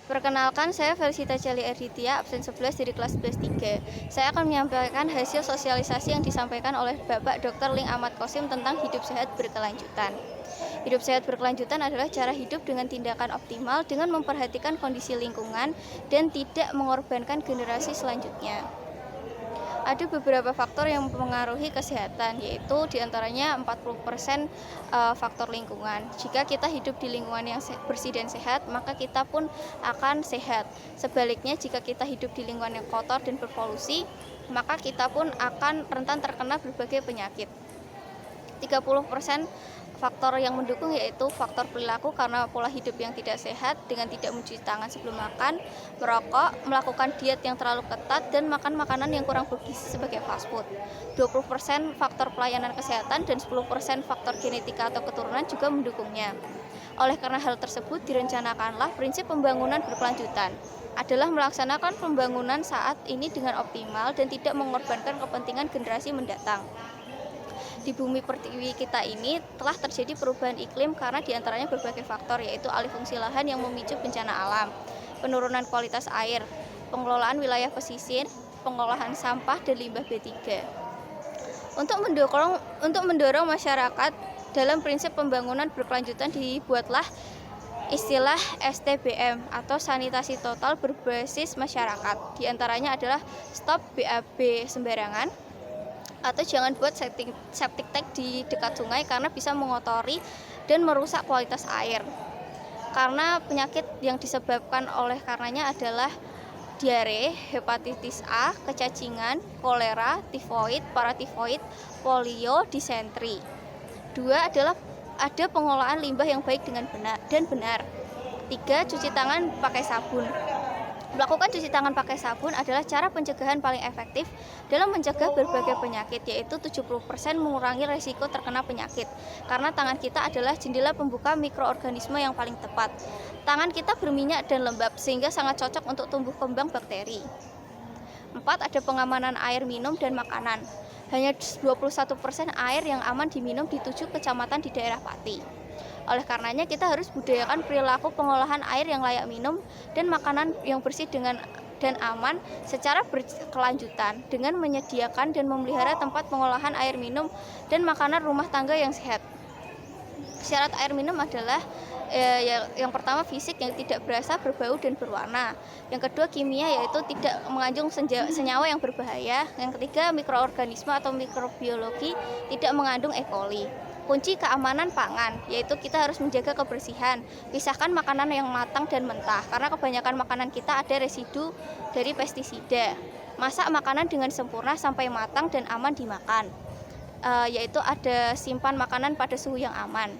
Perkenalkan, saya Felicita Celi Erditya, absen 11 dari kelas 11-3. Saya akan menyampaikan hasil sosialisasi yang disampaikan oleh Bapak Dr. Ling Ahmad Kosim tentang hidup sehat berkelanjutan. Hidup sehat berkelanjutan adalah cara hidup dengan tindakan optimal dengan memperhatikan kondisi lingkungan dan tidak mengorbankan generasi selanjutnya. Ada beberapa faktor yang mempengaruhi kesehatan, yaitu diantaranya 40% faktor lingkungan. Jika kita hidup di lingkungan yang bersih dan sehat, maka kita pun akan sehat. Sebaliknya, jika kita hidup di lingkungan yang kotor dan berpolusi, maka kita pun akan rentan terkena berbagai penyakit. 30% faktor yang mendukung yaitu faktor perilaku karena pola hidup yang tidak sehat dengan tidak mencuci tangan sebelum makan, merokok, melakukan diet yang terlalu ketat, dan makan makanan yang kurang bergizi sebagai fast food. 20% faktor pelayanan kesehatan dan 10% faktor genetika atau keturunan juga mendukungnya. Oleh karena hal tersebut, direncanakanlah prinsip pembangunan berkelanjutan adalah melaksanakan pembangunan saat ini dengan optimal dan tidak mengorbankan kepentingan generasi mendatang. Di bumi pertiwi kita ini telah terjadi perubahan iklim karena diantaranya berbagai faktor, yaitu alih fungsi lahan yang memicu bencana alam, penurunan kualitas air, pengelolaan wilayah pesisir, pengolahan sampah dan limbah B3. Untuk mendorong masyarakat dalam prinsip pembangunan berkelanjutan dibuatlah istilah STBM atau sanitasi total berbasis masyarakat. Di antaranya adalah stop BAB sembarangan, atau jangan buat septic tank di dekat sungai karena bisa mengotori dan merusak kualitas air. Karena penyakit yang disebabkan oleh karenanya adalah diare, hepatitis A, kecacingan, kolera, tifoid, paratifoid, polio, disentri. 2 adalah ada pengolahan limbah yang baik dengan benar. 3, cuci tangan pakai sabun. Melakukan cuci tangan pakai sabun adalah cara pencegahan paling efektif dalam mencegah berbagai penyakit, yaitu 70% mengurangi resiko terkena penyakit. Karena tangan kita adalah jendela pembuka mikroorganisme yang paling tepat. Tangan kita berminyak dan lembab sehingga sangat cocok untuk tumbuh kembang bakteri. 4, ada pengamanan air minum dan makanan. Hanya 21% air yang aman diminum di 7 kecamatan di daerah Pati. Oleh karenanya kita harus budayakan perilaku pengolahan air yang layak minum dan makanan yang bersih dan aman secara berkelanjutan dengan menyediakan dan memelihara tempat pengolahan air minum dan makanan rumah tangga yang sehat. Syarat air minum adalah yang pertama fisik yang tidak berasa, berbau, dan berwarna. Yang kedua kimia, yaitu tidak mengandung senyawa yang berbahaya. Yang ketiga mikroorganisme atau mikrobiologi, tidak mengandung E. coli. Kunci keamanan pangan, yaitu kita harus menjaga kebersihan, pisahkan makanan yang matang dan mentah, karena kebanyakan makanan kita ada residu dari pestisida. Masak makanan dengan sempurna sampai matang dan aman dimakan, yaitu ada simpan makanan pada suhu yang aman.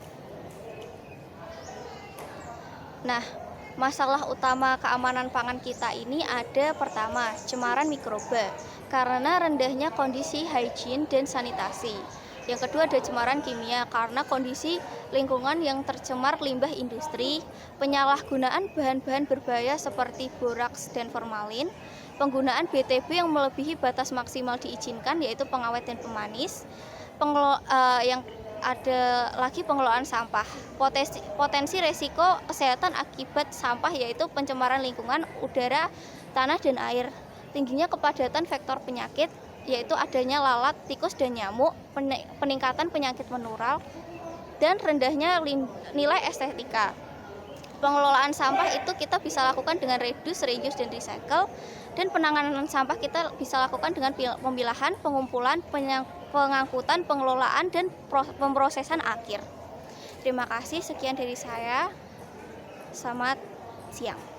Nah, masalah utama keamanan pangan kita ini ada pertama, cemaran mikroba, karena rendahnya kondisi hygiene dan sanitasi. Yang kedua ada cemaran kimia karena kondisi lingkungan yang tercemar limbah industri, penyalahgunaan bahan-bahan berbahaya seperti boraks dan formalin, penggunaan BTB yang melebihi batas maksimal diizinkan yaitu pengawet dan pemanis, yang ada lagi pengelolaan sampah. Potensi resiko kesehatan akibat sampah yaitu pencemaran lingkungan, udara, tanah, dan air. Tingginya kepadatan vektor penyakit yaitu adanya lalat, tikus, dan nyamuk, peningkatan penyakit menular, dan rendahnya nilai estetika. Pengelolaan sampah itu kita bisa lakukan dengan reduce, reuse, dan recycle. Dan penanganan sampah kita bisa lakukan dengan pemilahan, pengumpulan, pengangkutan, pengelolaan, dan pemrosesan akhir. Terima kasih, sekian dari saya. Selamat siang.